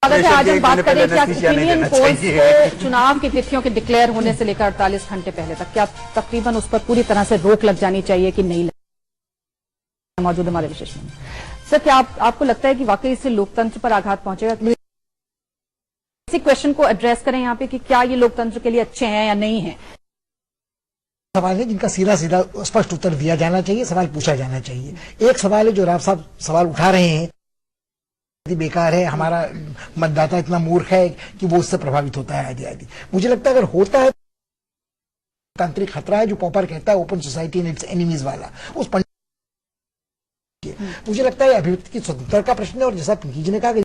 स्वागत है। आज हम बात करें क्या ओपिनियन पोल्स को चुनाव की तिथियों के डिक्लेयर होने से लेकर 48 घंटे पहले तक क्या तकरीबन उस पर पूरी तरह से रोक लग जानी चाहिए कि नहीं लग। मौजूद हमारे विशेष में सर, क्या आपको लगता है कि वाकई इससे लोकतंत्र पर आघात पहुंचेगा? इसी क्वेश्चन को एड्रेस करें यहाँ पे कि क्या ये लोकतंत्र के लिए अच्छे हैं या नहीं है। सवाल है जिनका सीधा सीधा स्पष्ट उत्तर दिया जाना चाहिए, सवाल पूछा जाना चाहिए। एक सवाल है जो राव साहब सवाल उठा रहे हैं, बेकार है, हमारा मतदाता इतना मूर्ख है कि वो उससे प्रभावित होता है आदि आदि। मुझे लगता है अगर होता है तांत्रिक खतरा है जो पॉपर कहता है open society and it's enemies वाला, उस मुझे लगता है अभिव्यक्ति की स्वतंत्रता का प्रश्न है। और जैसा पिंकी जी ने कहा कि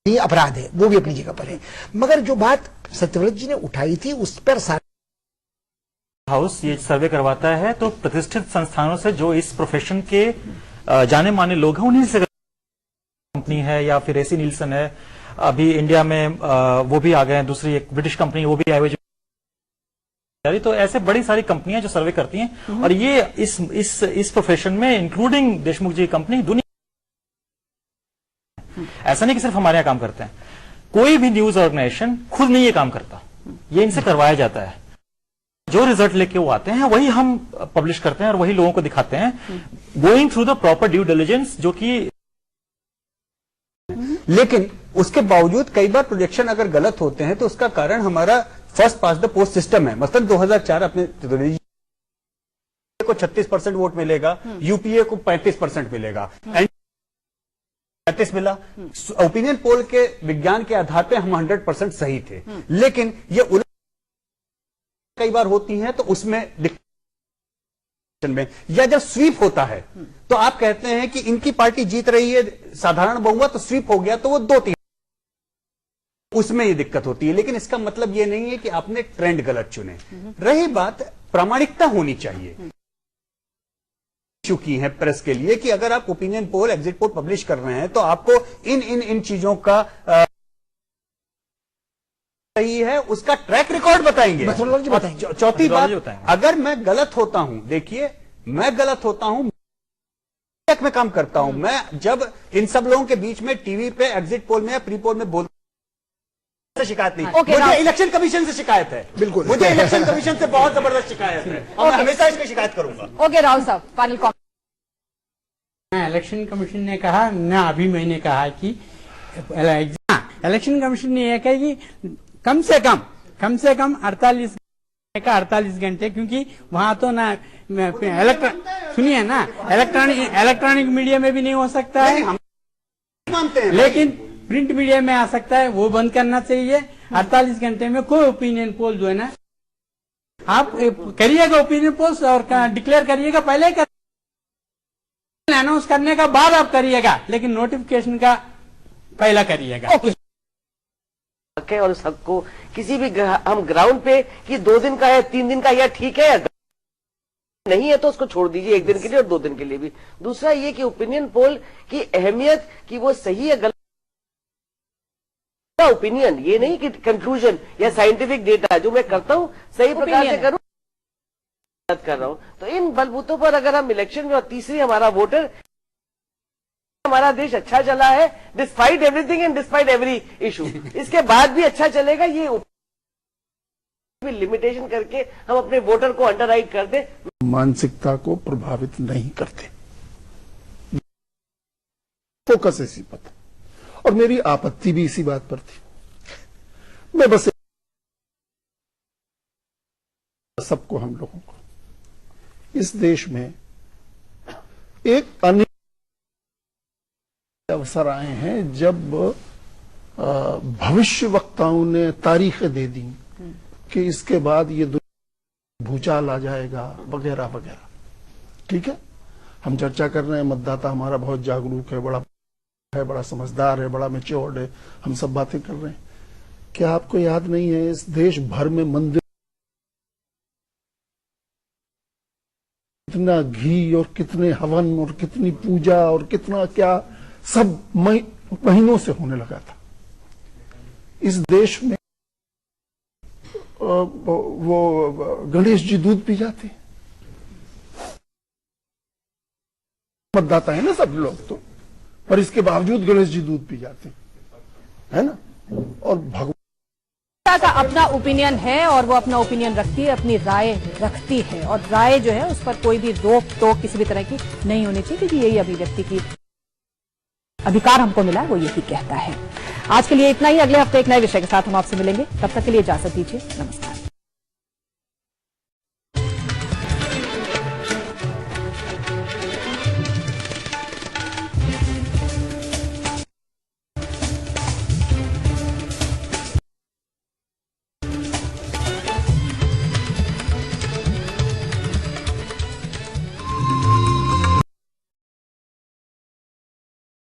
ये अपराध है, वो भी अपनी जगह पर है। मगर जो बात सत्यव्रत जी ने उठाई थी उस पर हाउस ये सर्वे करवाता है तो प्रतिष्ठित संस्थानों से जो इस प्रोफेशन के जाने माने लोग हैं उन्हीं से, कंपनी है या फिर एसी नीलसन है, अभी इंडिया में वो भी आ गए हैं, दूसरी एक ब्रिटिश कंपनी वो भी आए हुए। तो ऐसे बड़ी सारी कंपनियां जो सर्वे करती हैं और ये इस प्रोफेशन में इंक्लूडिंग देशमुख जी कंपनी दुनिया, ऐसा नहीं कि सिर्फ हमारे यहां काम करते हैं, कोई भी न्यूज ऑर्गेनाइजेशन खुद नहीं ये काम करता, ये इनसे करवाया जाता है। जो रिजल्ट लेके वो आते हैं वही हम पब्लिश करते हैं और वही लोगों को दिखाते हैं, going through the proper due diligence, जो कि लेकिन उसके बावजूद कई बार प्रोजेक्शन अगर गलत होते हैं तो उसका कारण हमारा first pass the post system है। मसलन 2004 अपने को 36% वोट मिलेगा, यूपीए को 35% मिलेगा, 35 मिला। ओपिनियन पोल के विज्ञान के आधार पे हम 100% सही थे, लेकिन ये कई बार होती हैं तो उसमें में या जब स्वीप होता है तो आप कहते हैं कि इनकी पार्टी जीत रही है, साधारण बहुमत, तो स्वीप हो गया तो वो 2-3, उसमें ये दिक्कत होती है। लेकिन इसका मतलब ये नहीं है कि आपने ट्रेंड गलत चुने। रही बात प्रामाणिकता होनी चाहिए चुकी है प्रेस के लिए कि अगर आप opinion poll, exit poll publish कर रहे हैं तो आपको इन चीजों का सही है उसका ट्रैक रिकॉर्ड बताएंगे। चौथी बात, अगर मैं गलत होता हूं, देखिए मैं गलत होता हूं, मैं काम करता हूं, मैं जब इन सब लोगों के बीच में टीवी पे एग्जिट पोल में या प्री पोल में बोलता, शिकायत नहीं, मुझे इलेक्शन कमीशन से शिकायत है। बिल्कुल, मुझे इलेक्शन कमीशन से बहुत जबरदस्त शिकायत है और मैं हमेशा इसकी शिकायत करूंगा। ओके राव साहब, फाइनल कमेंट। इलेक्शन कमीशन ने कहा ना, अभी मैंने कहा कि इलेक्शन कमीशन ने यह कहा कि कम से कम 48 घंटे, क्योंकि वहां तो ना सुनिए ना, इलेक्ट्रॉनिक मीडिया में भी नहीं हो सकता है, मानते हैं, लेकिन प्रिंट मीडिया में आ सकता है, वो बंद करना चाहिए। 48 घंटे में कोई ओपिनियन पोल जो है ना, आप करिएगा ओपिनियन पोल और डिक्लेयर करिएगा, पहले अनाउंस करने का बाद आप करिएगा, लेकिन नोटिफिकेशन का पहला करिएगा। और उस हक को किसी भी हम ग्राउंड पे कि 2 दिन का है, 3 दिन का, या ठीक है, नहीं है तो उसको छोड़ दीजिए 1 दिन के लिए और 2 दिन के लिए भी। दूसरा ये कि ओपिनियन पोल की अहमियत कि वो सही है गलत, ओपिनियन ये नहीं कि कंक्लूजन या साइंटिफिक डेटा जो मैं करता हूं सही प्रकार से करूं, गलत कर रहा हूं, तो इन बलबूतों पर अगर हम इलेक्शन में, और तीसरी हमारा वोटर, हमारा देश अच्छा चला है despite everything and despite every issue, इसके बाद भी अच्छा चलेगा, ये लिमिटेशन करके हम अपने वोटर को अंडरराइट कर दे, मानसिकता को प्रभावित नहीं करते। फोकस इसी पर था और मेरी आपत्ति भी इसी बात पर थी। मैं बस सबको, हम लोगों को इस देश में एक अन्य अवसर आए हैं जब भविष्य वक्ताओं ने तारीखें दे दी कि इसके बाद ये भूचाल आ जाएगा वगैरह वगैरह। ठीक है, हम चर्चा कर रहे हैं, मतदाता हमारा बहुत जागरूक है, बड़ा समझदार है, बड़ा मैच्योर्ड है, हम सब बातें कर रहे हैं। क्या आपको याद नहीं है इस देश भर में मंदिर कितना घी और कितने हवन और कितनी पूजा और कितना क्या सब महीनों से होने लगा था। इस देश में वो गणेश जी दूध पी जाते हैं, मतदाता है ना सब लोग तो, पर इसके बावजूद गणेश जी दूध पी जाते हैं। है ना। और भगवान का अपना ओपिनियन है और वो अपना ओपिनियन रखती है, अपनी राय रखती है, और राय जो है उस पर कोई भी रोक टोक किसी भी तरह की नहीं होनी चाहिए, क्योंकि यही अभिव्यक्ति की अधिकार हमको मिला, वो यही कहता है। आज के लिए इतना ही। अगले हफ्ते एक नए विषय के साथ हम आपसे मिलेंगे। तब तक के लिए इजाजत दीजिए। नमस्कार।